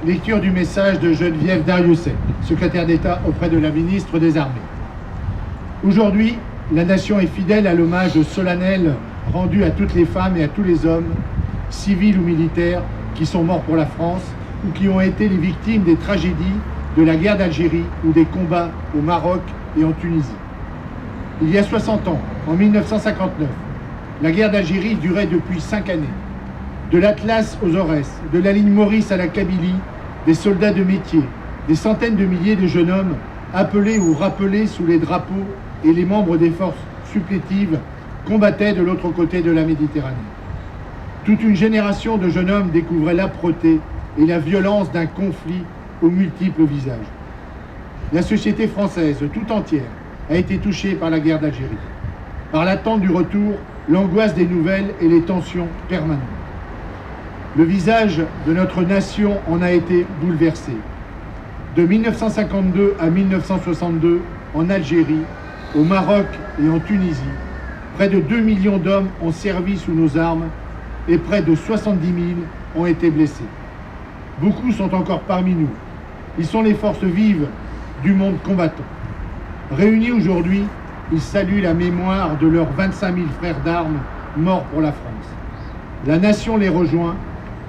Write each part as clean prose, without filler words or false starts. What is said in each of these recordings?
Lecture du message de Geneviève Darrieussecq, secrétaire d'État auprès de la ministre des Armées. Aujourd'hui, la nation est fidèle à l'hommage solennel rendu à toutes les femmes et à tous les hommes, civils ou militaires, qui sont morts pour la France ou qui ont été les victimes des tragédies de la guerre d'Algérie ou des combats au Maroc et en Tunisie. Il y a 60 ans, en 1959, la guerre d'Algérie durait depuis 5 années. De l'Atlas aux Aurès, de la ligne Maurice à la Kabylie, des soldats de métier, des centaines de milliers de jeunes hommes appelés ou rappelés sous les drapeaux et les membres des forces supplétives combattaient de l'autre côté de la Méditerranée. Toute une génération de jeunes hommes découvrait l'âpreté et la violence d'un conflit aux multiples visages. La société française tout entière a été touchée par la guerre d'Algérie, par l'attente du retour, l'angoisse des nouvelles et les tensions permanentes. Le visage de notre nation en a été bouleversé. De 1952 à 1962, en Algérie, au Maroc et en Tunisie, près de 2 millions d'hommes ont servi sous nos armes et près de 70 000 ont été blessés. Beaucoup sont encore parmi nous. Ils sont les forces vives du monde combattant. Réunis aujourd'hui, ils saluent la mémoire de leurs 25 000 frères d'armes morts pour la France. La nation les rejoint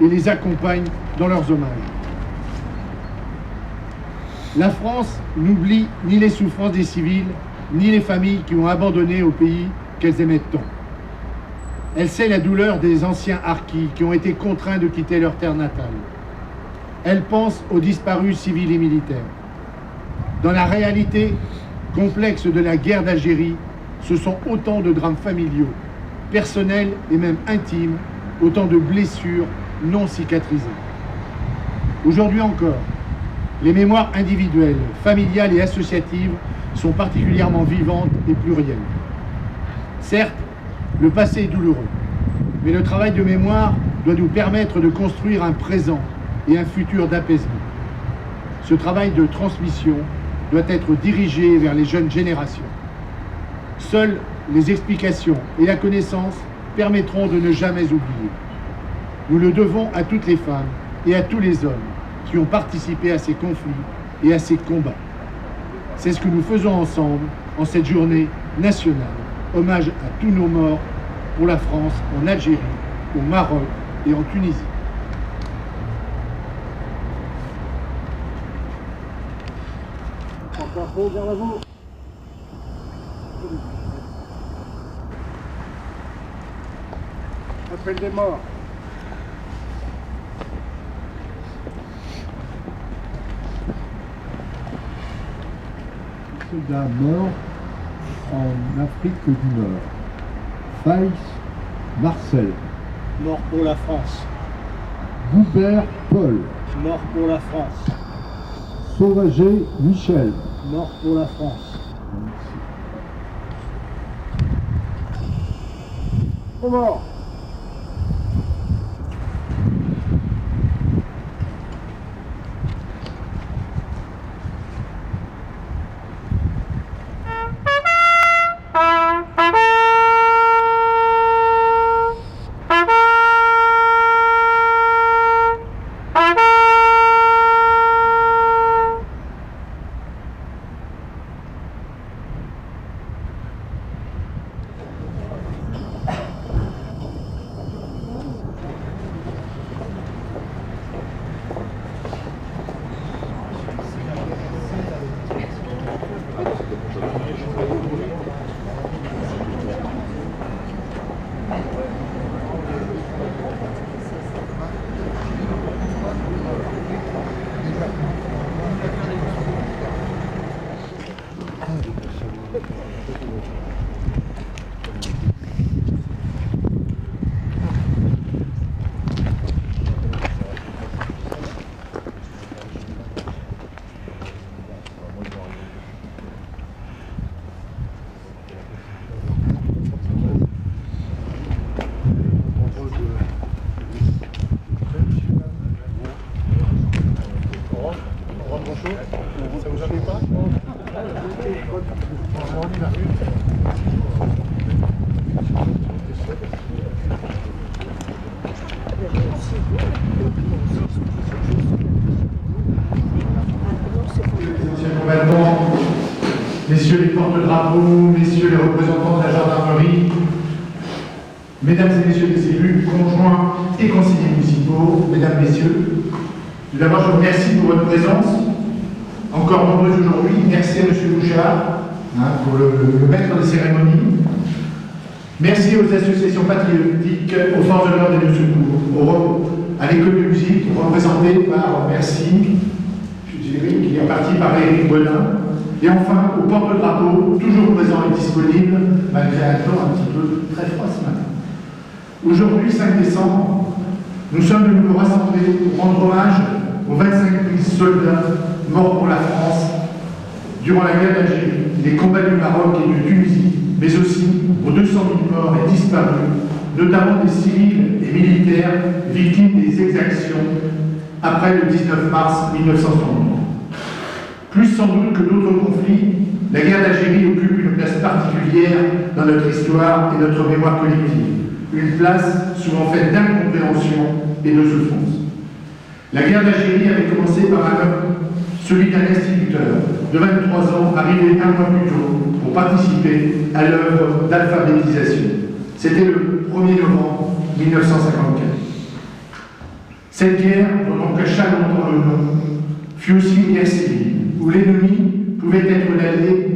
et les accompagne dans leurs hommages. La France n'oublie ni les souffrances des civils, ni les familles qui ont abandonné au pays qu'elles aimaient tant. Elle sait la douleur des anciens harkis qui ont été contraints de quitter leur terre natale. Elle pense aux disparus civils et militaires. Dans la réalité complexe de la guerre d'Algérie, ce sont autant de drames familiaux, personnels et même intimes, autant de blessures non cicatrisées. Aujourd'hui encore, les mémoires individuelles, familiales et associatives sont particulièrement vivantes et plurielles. Certes, le passé est douloureux, mais le travail de mémoire doit nous permettre de construire un présent et un futur d'apaisement. Ce travail de transmission doit être dirigé vers les jeunes générations. Seules les explications et la connaissance permettront de ne jamais oublier. Nous le devons à toutes les femmes et à tous les hommes qui ont participé à ces conflits et à ces combats. C'est ce que nous faisons ensemble en cette journée nationale. Hommage à tous nos morts pour la France, en Algérie, au Maroc et en Tunisie. Encore trop, vers vous. Appel des morts. Soldats morts en Afrique du Nord. Faïs Marcel. Mort pour la France. Goubert Paul. Mort pour la France. Sauvager Michel. Mort pour la France. Aux morts. Anciens combattants, messieurs les porte-drapeaux, messieurs les représentants de la gendarmerie, mesdames et messieurs les élus, conjoints et conseillers municipaux, mesdames, messieurs, tout d'abord je vous remercie pour votre présence, encore nombreux aujourd'hui. Merci à M. Bouchard pour le maître des cérémonies. Merci aux associations patriotiques, aux forces de l'ordre et de secours, à l'école de musique représentée par Merci, qui est parti par Éric Bonin, et enfin au porte-drapeau, toujours présent et disponible, malgré un temps un petit peu très froid ce matin. Aujourd'hui, 5 décembre, nous sommes de nouveau rassemblés pour rendre hommage aux 25 000 soldats morts pour la France durant la guerre d'Algérie, les combats du Maroc et de Tunisie, mais aussi aux 200 000 morts et disparus, notamment des civils et militaires victimes des exactions après le 19 mars 1960. Plus sans doute que d'autres conflits, la guerre d'Algérie occupe une place particulière dans notre histoire et notre mémoire collective. Une place souvent faite d'incompréhension et de souffrance. La guerre d'Algérie avait commencé par un homme, celui d'un instituteur de 23 ans, arrivé un mois plus tôt pour participer à l'œuvre d'alphabétisation. C'était le 1er novembre 1954. Cette guerre, dont on cacha longtemps le nom, fut aussi une guerre civile, où l'ennemi pouvait être l'allié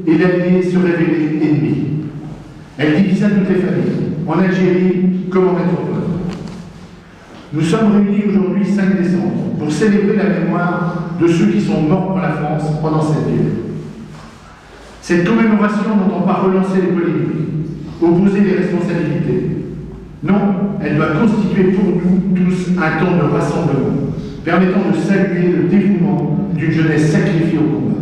et l'allié se révélait ennemi. Elle divisa toutes les familles, en Algérie comme en métropole. Nous sommes réunis aujourd'hui 5 décembre pour célébrer la mémoire de ceux qui sont morts pour la France pendant cette guerre. Cette commémoration n'entend pas relancer les polémiques, opposer les responsabilités. Non, elle doit constituer pour nous tous un temps de rassemblement, permettant de saluer le dévouement d'une jeunesse sacrifiée au combat.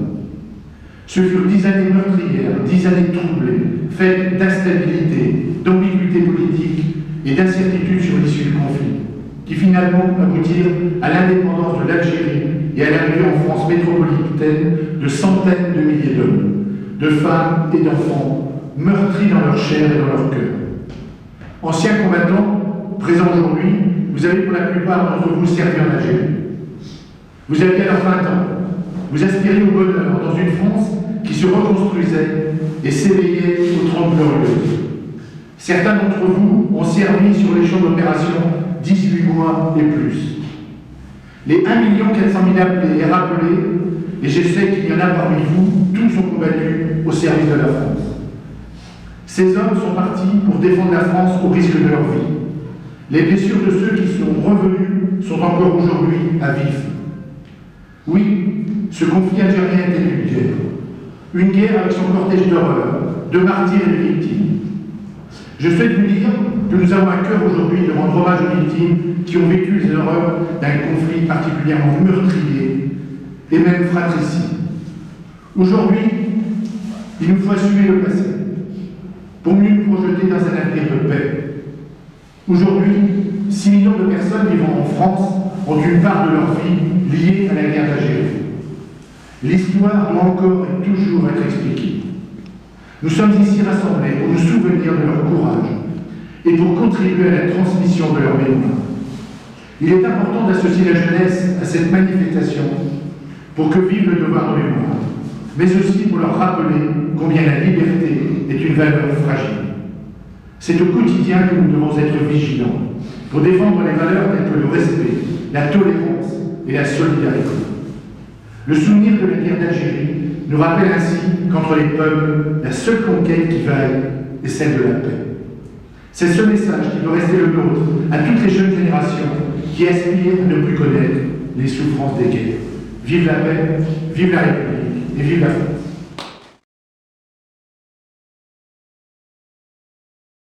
Ce furent 10 années meurtrières, 10 années troublées, faites d'instabilité, d'ambiguïté politique et d'incertitude sur l'issue du conflit, qui finalement aboutirent à l'indépendance de l'Algérie et à l'arrivée en France métropolitaine de centaines de milliers d'hommes, de femmes et d'enfants, meurtris dans leur chair et dans leur cœur. Anciens combattants, présents aujourd'hui, vous avez pour la plupart d'entre vous servi en Algérie. Vous aviez alors 20 ans. Vous aspiriez au bonheur dans une France qui se reconstruisait et s'éveillait aux 30 glorieuses. Certains d'entre vous ont servi sur les champs d'opération 18 mois et plus. Les 1 400 000 appelés et rappelés, et je sais qu'il y en a parmi vous, tous ont combattu au service de la France. Ces hommes sont partis pour défendre la France au risque de leur vie. Les blessures de ceux qui sont revenus sont encore aujourd'hui à vif. Oui, ce conflit algérien était une guerre. Une guerre avec son cortège d'horreurs, de martyrs et de victimes. Je souhaite vous dire que nous avons à cœur aujourd'hui de rendre hommage aux victimes qui ont vécu les horreurs d'un conflit particulièrement meurtrier et même fratricide. Aujourd'hui, il nous faut assumer le passé pour mieux nous projeter dans un avenir de paix. Aujourd'hui, 6 millions de personnes vivant en France ont une part de leur vie liée à la guerre d'Algérie. L'histoire doit encore et toujours être expliquée. Nous sommes ici rassemblés pour nous souvenir de leur courage et pour contribuer à la transmission de leur mémoire. Il est important d'associer la jeunesse à cette manifestation pour que vive le devoir de mémoire, mais aussi pour leur rappeler combien la liberté est une valeur fragile. C'est au quotidien que nous devons être vigilants pour défendre les valeurs telles que le respect, la tolérance et la solidarité. Le souvenir de la guerre d'Algérie nous rappelle ainsi qu'entre les peuples, la seule conquête qui vaille est celle de la paix. C'est ce message qui doit rester le nôtre à toutes les jeunes générations qui aspirent à ne plus connaître les souffrances des guerres. Vive la paix, vive la République et vive la France.